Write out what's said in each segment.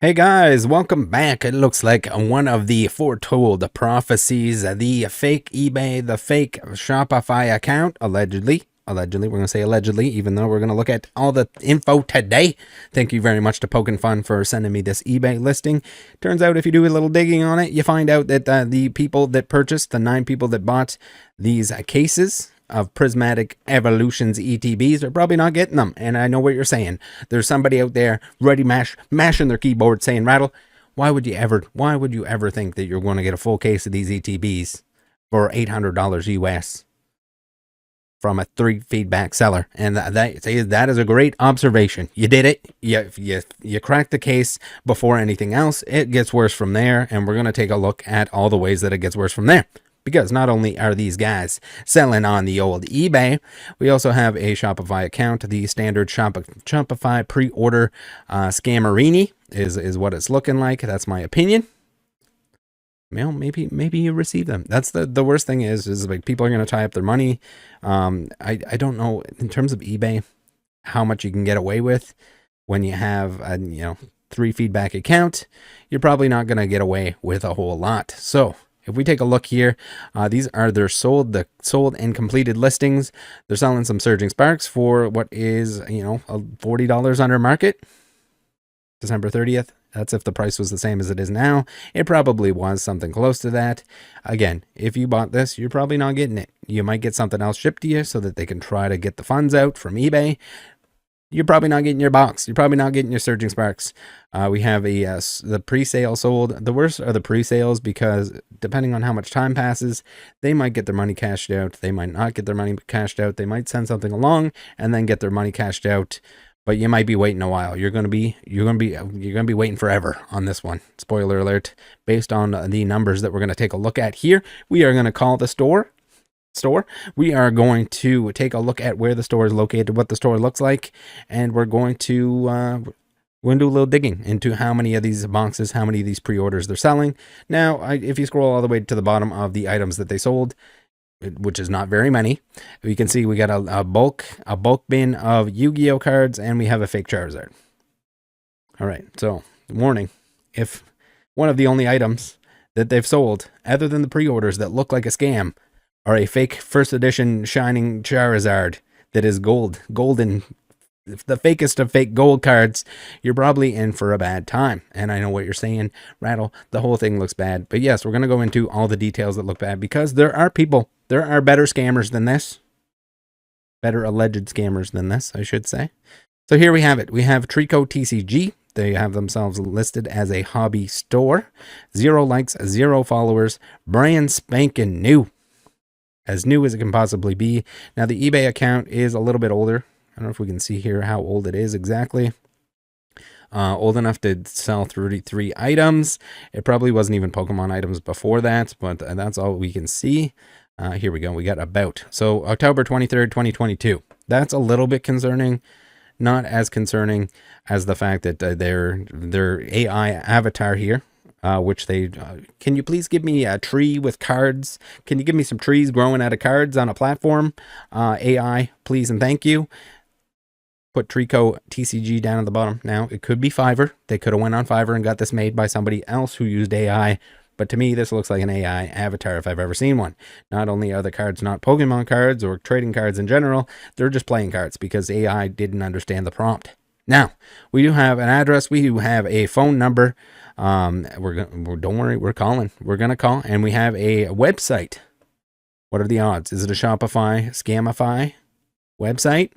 Hey guys, welcome back. It looks like one of the foretold prophecies, the fake eBay, the fake Shopify account, allegedly, we're going to say allegedly, even though we're going to look at all the info today. Thank you very much to Pokin' Fun for sending me this eBay listing. Turns out if you do a little digging on it, you find out that the people that purchased, the 9 people that bought these cases of Prismatic Evolutions ETBs are probably not getting them. And I know what you're saying. There's somebody out there ready mashing their keyboard saying, Rattle, why would you ever think that you're going to get a full case of these ETBs for $800 US from a 3 feedback seller? And that is a great observation. You did it. You cracked the case before anything else. It gets worse from there. And we're going to take a look at all the ways that it gets worse from there. Because not only are these guys selling on the old eBay, we also have a Shopify account. The standard Shopify pre-order scammerini is what it's looking like. That's my opinion. Well, maybe you receive them. That's the worst thing is like people are going to tie up their money. I don't know in terms of eBay how much you can get away with when you have a 3 feedback account. You're probably not going to get away with a whole lot. So if we take a look here, these are their sold and completed listings. They're selling some Surging Sparks for what is, $40 under market. December 30th. That's if the price was the same as it is now. It probably was something close to that. Again, if you bought this, you're probably not getting it. You might get something else shipped to you so that they can try to get the funds out from eBay. You're probably not getting your box. You're probably not getting your Surging Sparks. We have the pre-sale sold. The worst are the pre-sales because depending on how much time passes, they might get their money cashed out. They might not get their money cashed out. They might send something along and then get their money cashed out. But you might be waiting a while. You're gonna be waiting forever on this one. Spoiler alert. Based on the numbers that we're gonna take a look at here, we are gonna call the store. We are going to take a look at where the store is located, what the store looks like, and we're going to do a little digging into how many of these boxes, how many of these pre-orders they're selling. Now, if you scroll all the way to the bottom of the items that they sold, which is not very many, you can see we got a bulk bin of Yu-Gi-Oh cards, and we have a fake Charizard. All right, so warning: if one of the only items that they've sold, other than the pre-orders that look like a scam, are a fake first edition shining Charizard that is golden, the fakest of fake gold cards, you're probably in for a bad time. And I know what you're saying, Rattle, the whole thing looks bad. But yes, we're going to go into all the details that look bad because there are better scammers than this. Better alleged scammers than this, I should say. So here we have it. We have TreCo TCG. They have themselves listed as a hobby store. 0 likes, 0 followers, brand spanking new. As new as it can possibly be. Now, the eBay account is a little bit older. I don't know if we can see here how old it is exactly. Old enough to sell 33 items. It probably wasn't even Pokemon items before that, but that's all we can see. Here we go. We got about. So, October 23rd, 2022. That's a little bit concerning. Not as concerning as the fact that their AI avatar here, which they can you please give me a tree with cards? Can you give me some trees growing out of cards on a platform? AI, please and thank you. Put TreCo TCG down at the bottom. Now, it could be Fiverr. They could have went on Fiverr and got this made by somebody else who used AI. But to me, this looks like an AI avatar if I've ever seen one. Not only are the cards not Pokemon cards or trading cards in general, they're just playing cards because AI didn't understand the prompt. Now, we do have an address. We do have a phone number. Don't worry, we're calling. We're going to call. And we have a website. What are the odds? Is it a Shopify, Scamify website?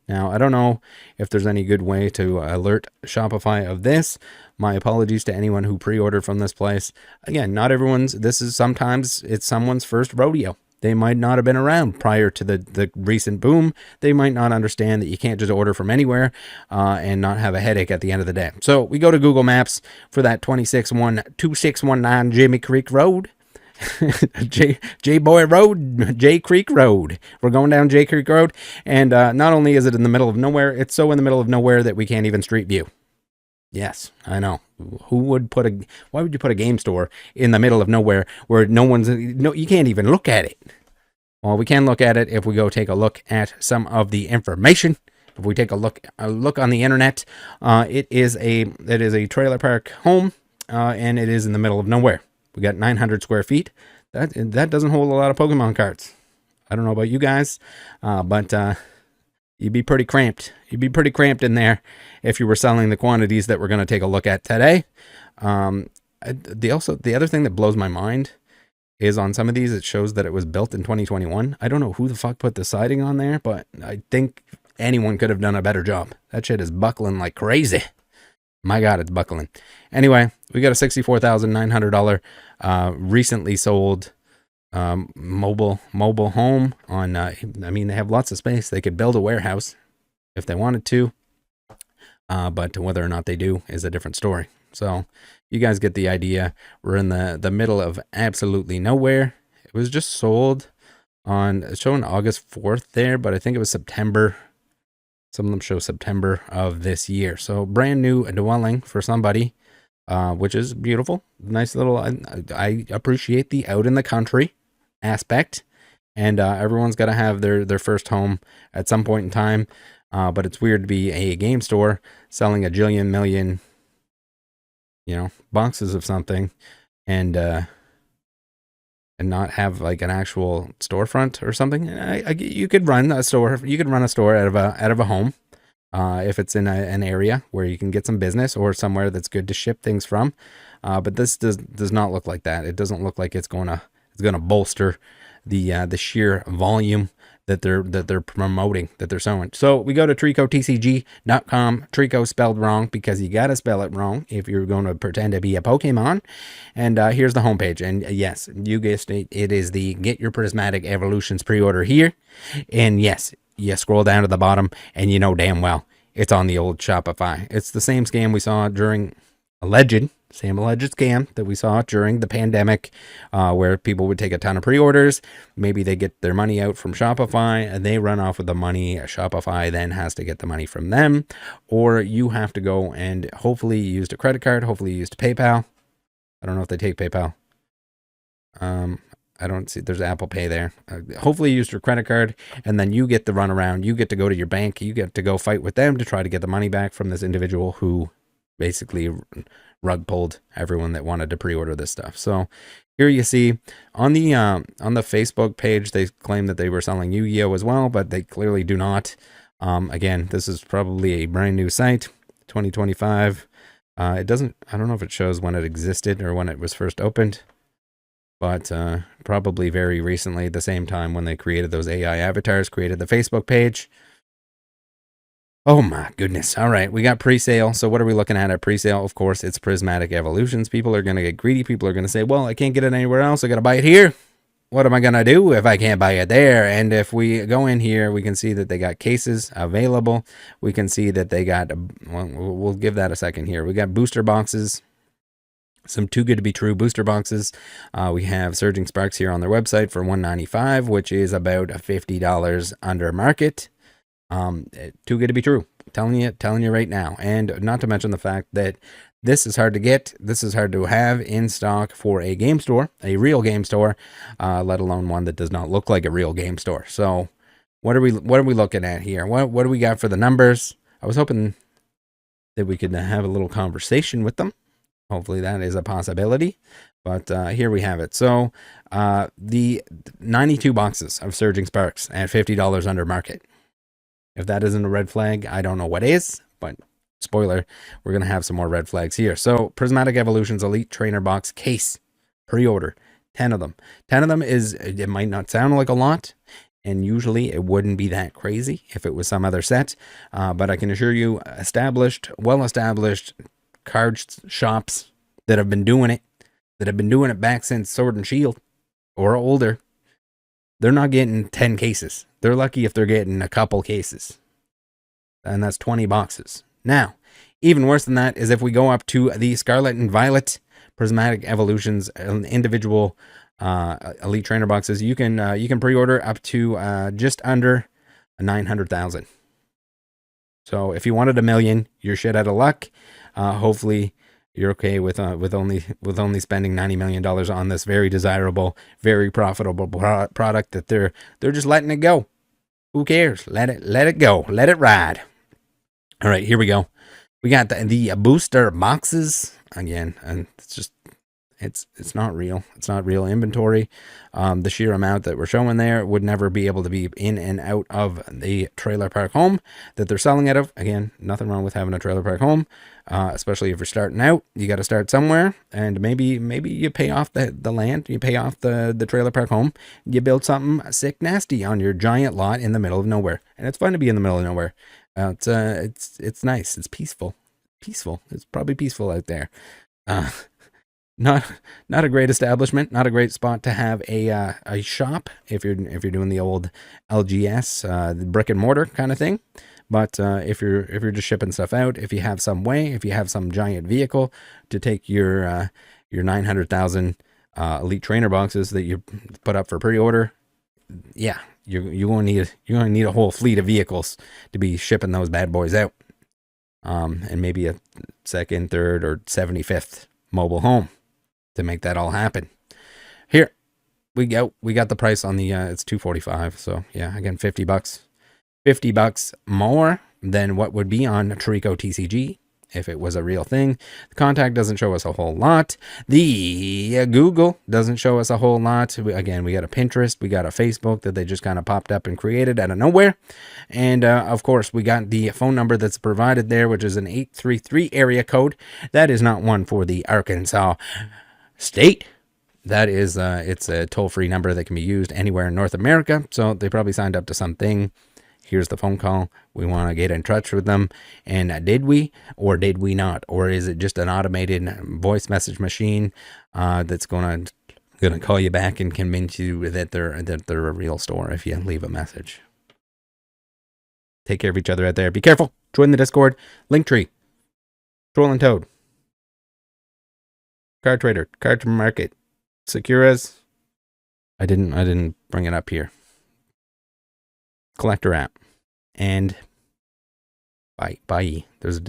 Now, I don't know if there's any good way to alert Shopify of this. My apologies to anyone who pre-ordered from this place. Again, not everyone's, sometimes it's someone's first rodeo. They might not have been around prior to the recent boom. They might not understand that you can't just order from anywhere and not have a headache at the end of the day. So we go to Google Maps for that 2619 Jimmy Creek Road. J Boy Road, J Creek Road. We're going down J Creek Road, and not only is it in the middle of nowhere, it's so in the middle of nowhere that we can't even street view. Yes, I know. Why would you put a game store in the middle of nowhere where you can't even look at it? Well, we can look at it if we go take a look at some of the information. If we take a look on the internet, it is a trailer park home, and it is in the middle of nowhere. We got 900 square feet. That doesn't hold a lot of Pokemon cards. I don't know about you guys, but you'd be pretty cramped. You'd be pretty cramped in there if you were selling the quantities that we're going to take a look at today. The other thing that blows my mind is on some of these, it shows that it was built in 2021. I don't know who the fuck put the siding on there, but I think anyone could have done a better job. That shit is buckling like crazy. My God, it's buckling. Anyway, we got a $64,900 recently sold mobile home on. I mean, they have lots of space. They could build a warehouse if they wanted to, but whether or not they do is a different story. So you guys get the idea. We're in the middle of absolutely nowhere. It was just sold on, it's showing August 4th there, but I think it was September. Some of them show September of this year. So brand new dwelling for somebody, which is beautiful. Nice little, I appreciate the out in the country aspect. And everyone's got to have their first home at some point in time. But it's weird to be a game store selling a jillion million, boxes of something and not have like an actual storefront or something. You could run a store. You could run a store out of a home, if it's in an area where you can get some business or somewhere that's good to ship things from. But this does not look like that. It doesn't look like it's gonna bolster the sheer volume that they're promoting, that they're selling. So we go to TreCo.tcg.com. TreCo spelled wrong because you gotta spell it wrong if you're going to pretend to be a Pokemon. And here's the homepage. And yes, you guessed it. It is the Get Your Prismatic Evolutions pre-order here. And yes, you scroll down to the bottom and you know damn well it's on the old Shopify. It's the same scam we saw during alleged scam that we saw during the pandemic, where people would take a ton of pre-orders. Maybe they get their money out from Shopify and they run off with the money. Shopify then has to get the money from them, or you have to go and hopefully you used a credit card. Hopefully you used PayPal. I don't know if they take PayPal. I don't see, there's Apple Pay there. Hopefully you used your credit card, and then you get the runaround. You get to go to your bank. You get to go fight with them to try to get the money back from this individual who basically rug pulled everyone that wanted to pre-order this stuff. So here you see on the Facebook page, they claim that they were selling Yu-Gi-Oh as well, but they clearly do not. Again, this is probably a brand new site, 2025. It doesn't, I don't know if it shows when it existed or when it was first opened, but probably very recently, the same time when they created those AI avatars, created the Facebook page. Oh my goodness. All right, we got pre-sale. So what are we looking at pre-sale? Of course, it's Prismatic Evolutions. People are going to get greedy. People are going to say, well, I can't get it anywhere else. I got to buy it here. What am I going to do if I can't buy it there? And if we go in here, we can see that they got cases available. We can see that they got, well, we'll give that a second here. We got booster boxes. Some too good to be true booster boxes. We have Surging Sparks here on their website for $195, which is about $50 under market. Too good to be true. Telling you right now. And not to mention the fact that this is hard to get. This is hard to have in stock for a game store, a real game store, let alone one that does not look like a real game store. So what are we looking at here? What do we got for the numbers? I was hoping that we could have a little conversation with them. Hopefully that is a possibility. But here we have it. So the 92 boxes of Surging Sparks at $50 under market. If that isn't a red flag, I don't know what is, but spoiler, we're going to have some more red flags here. So Prismatic Evolutions Elite Trainer Box Case, pre-order, 10 of them. 10 of them it might not sound like a lot, and usually it wouldn't be that crazy if it was some other set, but I can assure you, well-established card shops that have been doing it back since Sword and Shield or older, they're not getting 10 cases. They're lucky if they're getting a couple cases. And that's 20 boxes. Now, even worse than that is if we go up to the Scarlet and Violet Prismatic Evolutions individual Elite Trainer boxes, you can pre-order up to just under 900,000. So if you wanted 1 million, you're shit out of luck. Hopefully you're okay with only spending $90 million on this very desirable, very profitable product that they're just letting it go. Who cares? Let it go. Let it ride. All right, here we go. We got the booster boxes again, and it's just it's not real. It's not real inventory. The sheer amount that we're showing there would never be able to be in and out of the trailer park home that they're selling out of. Again, nothing wrong with having a trailer park home, especially if you're starting out. You got to start somewhere, and maybe you pay off the land, you pay off the trailer park home, you build something sick nasty on your giant lot in the middle of nowhere, and it's fun to be in the middle of nowhere. It's nice. It's peaceful. It's probably peaceful out there. Uh, not not a great establishment, not a great spot to have a shop if you're doing the old LGS the brick and mortar kind of thing. But if you're just shipping stuff out, if you have some way, if you have some giant vehicle to take your 900,000 elite trainer boxes that you put up for pre-order, yeah, you're going to need a whole fleet of vehicles to be shipping those bad boys out. And maybe a second, third, or 75th mobile home to make that all happen. Here we go. We got the price on the it's $245. So yeah, again, $50. $50 more than what would be on TreCo TCG if it was a real thing. The contact doesn't show us a whole lot. The Google doesn't show us a whole lot. Again, we got a Pinterest, we got a Facebook that they just kind of popped up and created out of nowhere. And of course, we got the phone number that's provided there, which is an 833 area code. That is not one for the Arkansas state. That is, it's a toll-free number that can be used anywhere in North America. So they probably signed up to something. Here's the phone call. We want to get in touch with them. And did we or did we not? Or is it just an automated voice message machine that's going to call you back and convince you that they're a real store if you leave a message? Take care of each other out there. Be careful. Join the Discord. Linktree. Troll and Toad. Card Trader. Card Market. Securas. I didn't bring it up here. Collector app. And buy. There's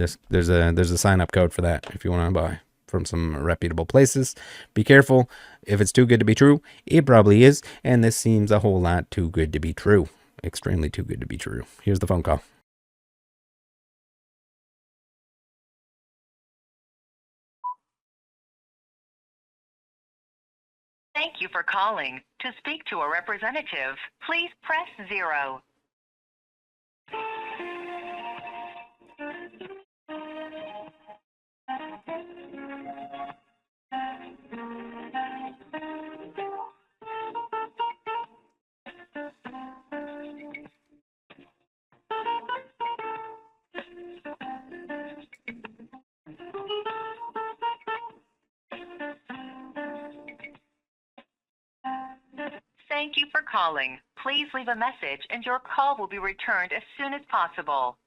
a sign up code for that if you want to buy from some reputable places. Be careful. If it's too good to be true, it probably is, and this seems a whole lot too good to be true. Extremely too good to be true. Here's the phone call. Thank you for calling. To speak to a representative, please press 0. Thank you for calling. Please leave a message and your call will be returned as soon as possible.